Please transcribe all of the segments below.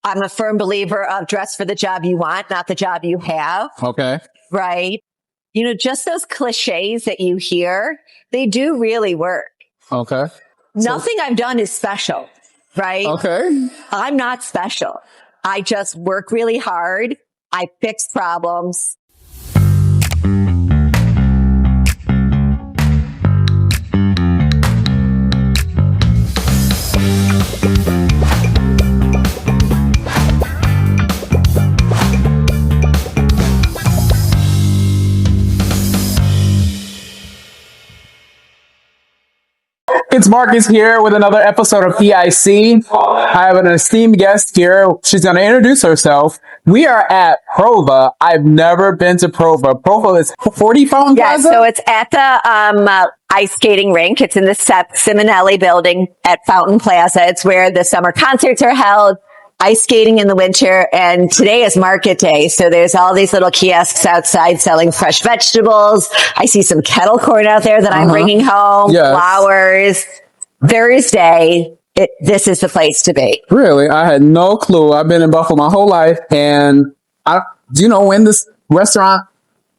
I'm a firm believer of dress for the job you want, not the job you have. Okay. Right. You know, just those cliches that you hear, they do really work. Okay. Nothing I've done is special, right? Okay. I'm not special. I just work really hard. I fix problems. It's Marcus here with another episode of EIC. I have an esteemed guest here. She's going to introduce herself. We are at Prova. I've never been to Prova. Prova is 40 Fountain Plaza? Yeah, so it's at the ice skating rink. It's in the Simonelli building at Fountain Plaza. It's where the summer concerts are held, ice skating in the winter, and today is market day. So there's all these little kiosks outside selling fresh vegetables. I see some kettle corn out there that I'm bringing home, flowers. Thursday, this is the place to be. Really? I had no clue. I've been in Buffalo my whole life. And do you know when this restaurant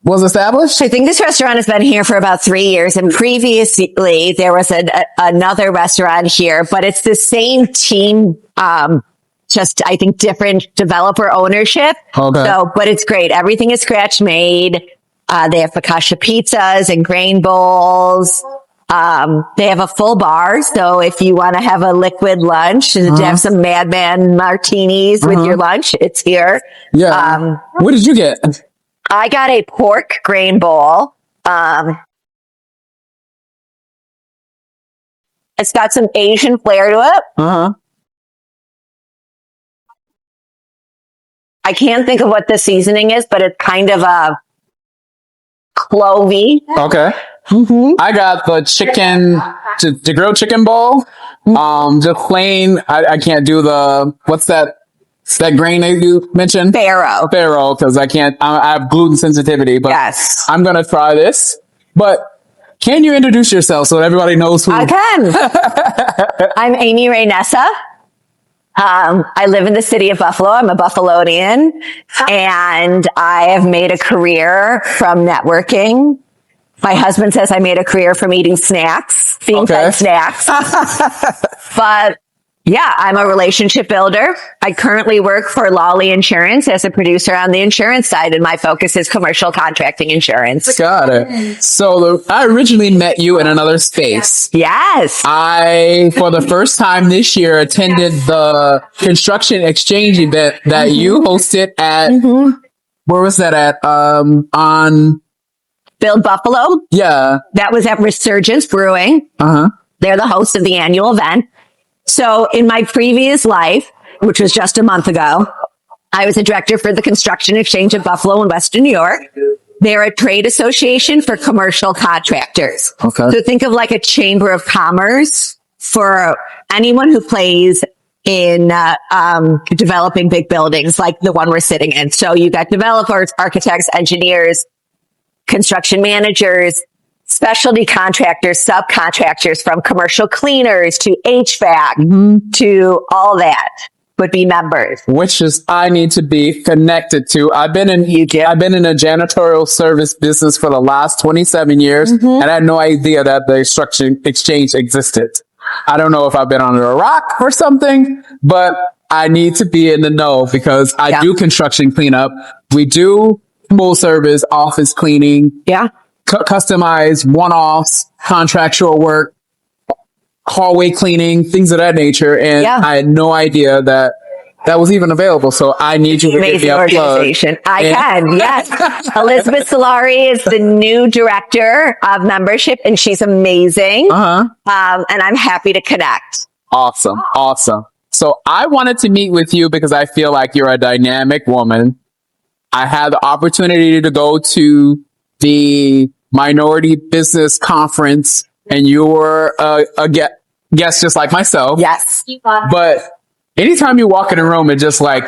was established? I think this restaurant has been here for about 3 years. And previously, there was another restaurant here, but it's the same team. Just, I think, different developer ownership. Okay. So, but it's great. Everything is scratch made. They have focaccia pizzas and grain bowls. They have a full bar. So if you want to have a liquid lunch and have some Madman martinis with your lunch, it's here. Yeah. What did you get? I got a pork grain bowl. It's got some Asian flair to it. I can't think of what the seasoning is, but it's kind of a clovey. Okay. I got the the grilled chicken bowl. Just plain. I can't do what's that grain that you mentioned? Farro. Farro, because I have gluten sensitivity, but yes. I'm going to try this. But can you introduce yourself so that everybody knows who? I can. I'm AmyRae Nessa. I live in the city of Buffalo. I'm a Buffalonian, and I have made a career from networking. My husband says I made a career from eating snacks, being fed snacks. But yeah, I'm a relationship builder. I currently work for Lallie Insurance as a producer on the insurance side, and my focus is commercial contracting insurance. Got it. So I originally met you in another space. Yes. I, for the first time this year, attended the construction exchange event that you hosted at, where was that at? On Build Buffalo. Yeah. That was at Resurgence Brewing. They're the hosts of the annual event. So in my previous life, which was just a month ago, I was a director for the Construction Exchange of Buffalo in Western New York. They're a trade association for commercial contractors. Okay. So think of like a chamber of commerce for anyone who plays in developing big buildings like the one we're sitting in. So you got developers, architects, engineers, construction managers, specialty contractors, subcontractors, from commercial cleaners to HVAC to all that would be members. Which is I need to be connected to. I've been in a janitorial service business for the last 27 years, and I had no idea that the construction exchange existed. I don't know if I've been under a rock or something, but I need to be in the know because I do construction cleanup. We do full service office cleaning. Yeah. Customized one-offs, contractual work, hallway cleaning, things of that nature. And I had no idea that was even available. So I need you to give me a organization. Plug. I can, yes. Elizabeth Solari is the new director of membership, and she's amazing. And I'm happy to connect. Awesome. So I wanted to meet with you because I feel like you're a dynamic woman. I had the opportunity to go to the Minority Business Conference, and you were a guest just like myself. Yes. But anytime you walk in a room, it's just like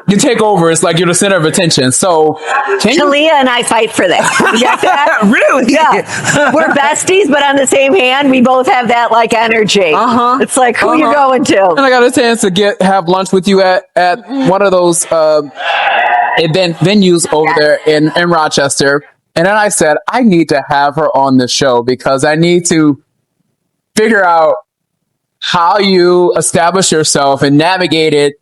You take over. It's like you're the center of attention. So, can you? Talia and I fight for that. You get that? Really? Yeah. We're besties, but on the same hand, we both have that like energy. It's like, who you going to? And I got a chance to have lunch with you at one of those event venues over there in Rochester. And then I said, I need to have her on the show because I need to figure out how you establish yourself and navigate it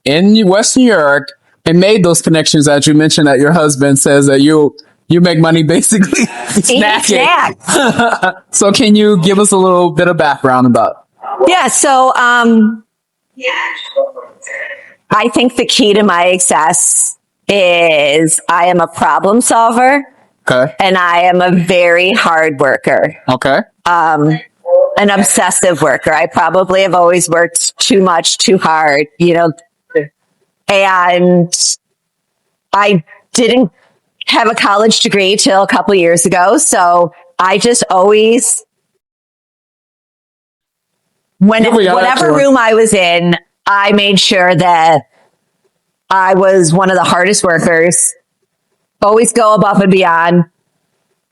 in West New York and made those connections that you mentioned that your husband says that you make money basically snacking. So can you give us a little bit of background about it? Yeah. So, I think the key to my success is I am a problem solver. Okay. And I am a very hard worker. Okay. An obsessive worker. I probably have always worked too much, too hard, and I didn't have a college degree till a couple years ago. So I just always, whatever room I was in, I made sure that I was one of the hardest workers, always go above and beyond,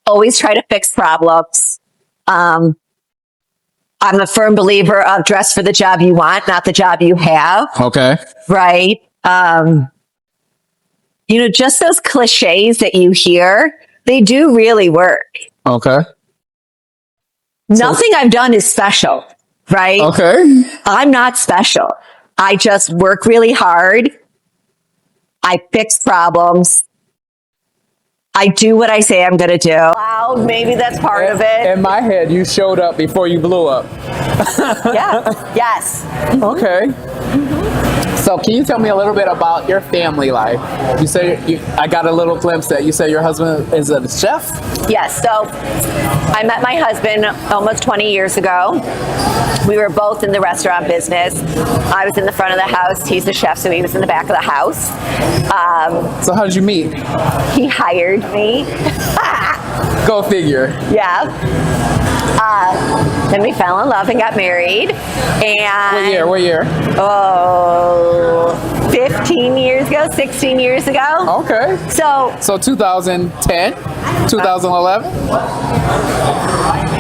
always try to fix problems. I'm a firm believer of dress for the job you want, not the job you have. Okay. Right. Just those cliches that you hear, they do really work. Okay. Nothing I've done is special, right? Okay. I'm not special. I just work really hard. I fix problems. I do what I say I'm going to do. Loud, maybe that's part of it. In my head, you showed up before you blew up. Yeah. Yes. Okay. So can you tell me a little bit about your family life? You say, I got a little glimpse that you say your husband is a chef? Yes. So I met my husband almost 20 years ago. We were both in the restaurant business. I was in the front of the house. He's the chef, so he was in the back of the house. So how did you meet? He hired me. Go figure. Yeah. Then we fell in love and got married. And What year? 15 years ago, 16 years ago. Okay. So 2010, 2011?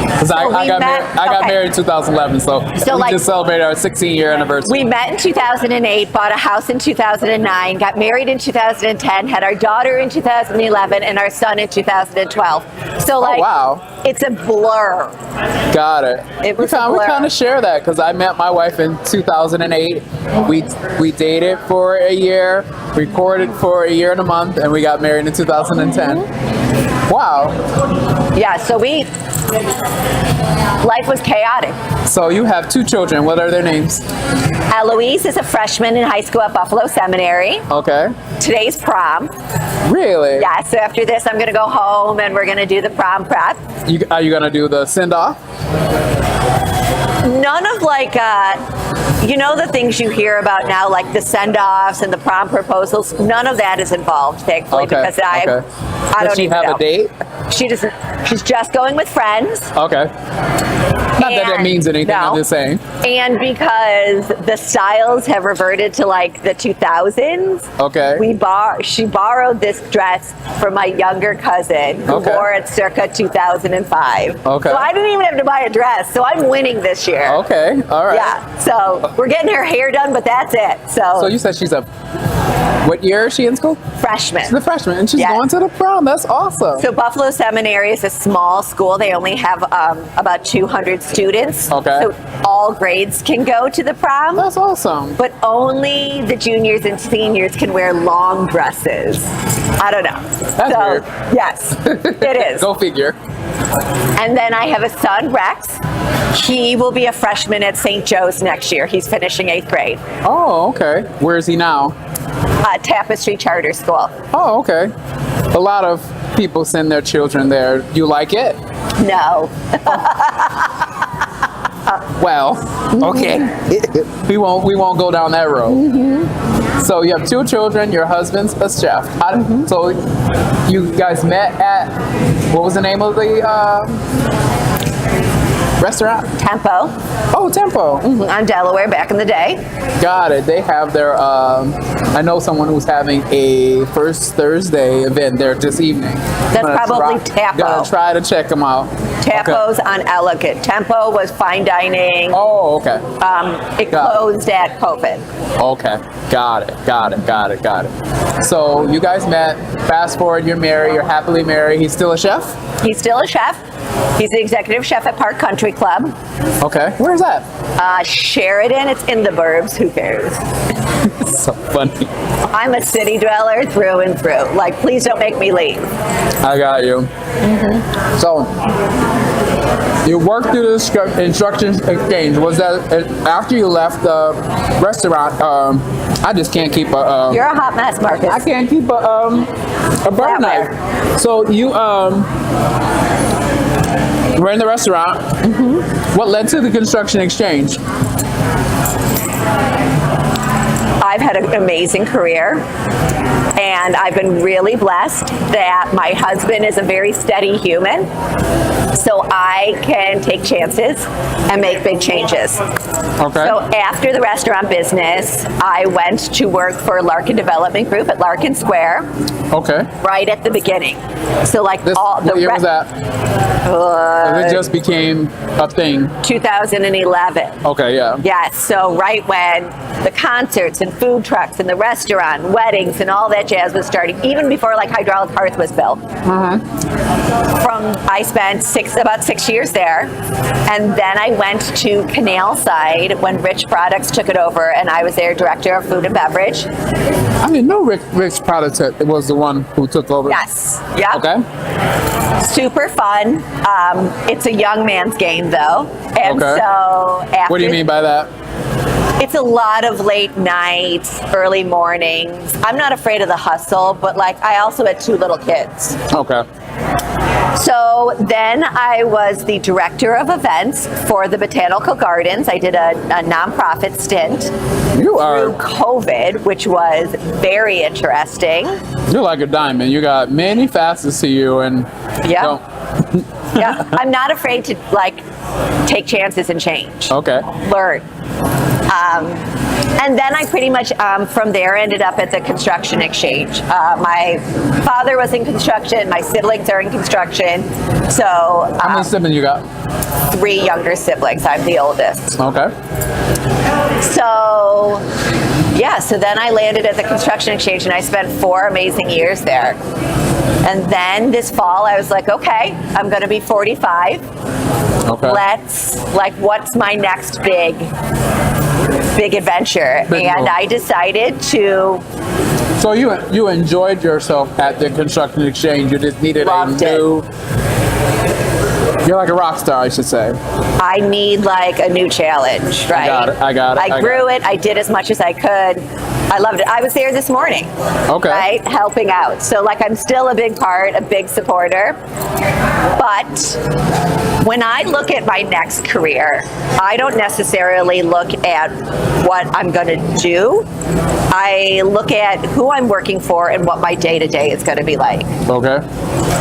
Because I got married in 2011, so we just celebrated our 16-year anniversary. We met in 2008, bought a house in 2009, got married in 2010, had our daughter in 2011, and our son in 2012. So wow. It's a blur. Got it. It was we a blur. kind of share that because I met my wife in 2008. We dated for a year, recorded for a year and a month, and we got married in 2010. Wow. Yeah, so life was chaotic. So you have 2 children. What are their names? Eloise is a freshman in high school at Buffalo Seminary. Okay. Today's prom. Really? Yeah, so after this, I'm going to go home and we're going to do the prom prep. Are you going to do the send-off? None of the things you hear about now, like the send-offs and the prom proposals, none of that is involved, thankfully, because I don't even know. Does she have a date? She doesn't. She's just going with friends. Okay. Not that it means anything, no. I'm just saying. And because the styles have reverted to the 2000s. Okay. She borrowed this dress from my younger cousin who wore it circa 2005. Okay. So I didn't even have to buy a dress. So I'm winning this year. Okay. All right. Yeah. So we're getting her hair done, but that's it. So you said she's what year is she in school? Freshman. She's a freshman, and she's going to the prom. That's awesome. So Buffalo Seminary is a small school. They only have about 200 students. Okay. So all grades can go to the prom. That's awesome. But only the juniors and seniors can wear long dresses. I don't know. That's weird. Yes, it is. Go figure. And then I have a son, Rex. He will be a freshman at St. Joe's next year. He's finishing 8th grade. Oh, okay. Where is he now? Tapestry Charter School. Oh, okay. A lot of people send their children there. You like it? No. Well, okay. we won't go down that road. Mm-hmm. So you have 2 children. Your husband's a chef. So you guys met at, what was the name of the restaurant? Tempo. Oh, Tempo. On Delaware back in the day. Got it. They have their, I know someone who's having a First Thursday event there this evening. That's probably Tapo. Gonna try to check them out. Tapo's on Ellicott. Tempo was fine dining. Oh, okay. It closed at COVID. Okay. Got it. So you guys met, fast forward, you're married, you're happily married. He's still a chef? He's still a chef. He's the executive chef at Park Country Club. Okay. Where's that? Sheridan. It's in the burbs. Who cares? So funny. I'm a city dweller through and through. Like, please don't make me leave. I got you. So you worked through the instruction exchange. Was that after you left the restaurant? I just can't keep a. You're a hot mess, Marcus. I can't keep a butter knife. So you were in the restaurant. What led to the construction exchange? I've had an amazing career, and I've been really blessed that my husband is a very steady human, so I can take chances and make big changes. Okay. So after the restaurant business, I went to work for Larkin Development Group at Larkin Square. Okay. Right at the beginning. So like what year was that? It just became a thing. 2011. Okay, yeah. Yes, so right when the concerts and food trucks and the restaurant, weddings and all that jazz was starting, even before like hydraulic hearth was built. I spent about 6 years there, and then I went to Canal Side when Rich Products took it over, and I was their director of food and beverage. I didn't know Rich Products was the one who took over. Yes. Yeah. Okay. Super fun. It's a young man's game, though, and Okay. so after, What do you mean by that? it's a lot of late nights, early mornings. I'm not afraid of the hustle, but like I also had 2 little kids. Okay. So then I was the director of events for the Botanical Gardens. I did a nonprofit stint through COVID, which was very interesting. You're like a diamond. You got many facets to you, and Yeah. Yeah, I'm not afraid to like take chances and change. Okay. Learn. And then I pretty much from there ended up at the construction exchange. My father was in construction. My siblings are in construction. So How many siblings you got? 3 younger siblings. I'm the oldest. Okay. So yeah, so then I landed at the construction exchange, and I spent 4 amazing years there. And then this fall I was like, okay, I'm going to be 45. Okay. What's my next big adventure? Big and move. I decided to. So you enjoyed yourself at the construction exchange. You just needed Loved a new. You're like a rock star, I should say. I need like a new challenge, right? I got it. I grew it. I did as much as I could. I loved it. I was there this morning. Okay. Right? Helping out. So like I'm still a big part, a big supporter. But when I look at my next career, I don't necessarily look at what I'm going to do. I look at who I'm working for and what my day-to-day is going to be like. Okay.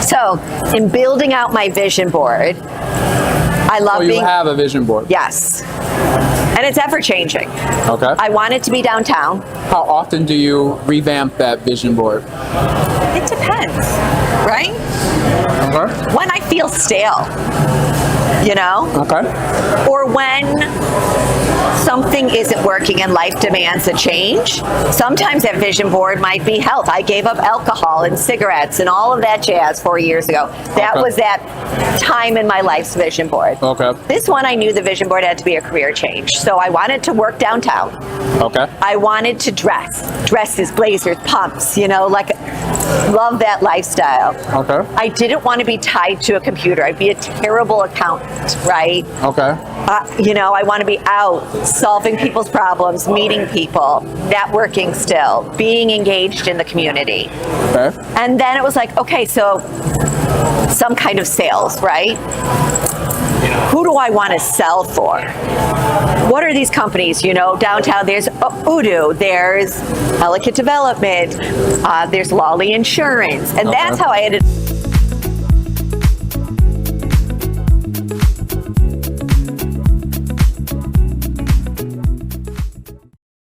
So in building out my vision board, I love you being... have a vision board. Yes. And it's ever changing. Okay. I want it to be downtown. How often do you revamp that vision board? It depends, right? Okay. When I feel stale, you know? Okay. Or when something isn't working and life demands a change. Sometimes that vision board might be health. I gave up alcohol and cigarettes and all of that jazz 4 years ago. That was that time in my life's vision board. Okay. This one, I knew the vision board had to be a career change. So I wanted to work downtown. Okay. I wanted to dresses, blazers, pumps, you know, like love that lifestyle. Okay. I didn't want to be tied to a computer. I'd be a terrible accountant, right? Okay. You know, I want to be out solving people's problems, meeting people, networking still, being engaged in the community. Okay. And then it was like, okay, so some kind of sales, right? Who do I want to sell for? What are these companies? You know, downtown there's Udo, there's Ellicott Development, there's Lallie Insurance. And that's how I ended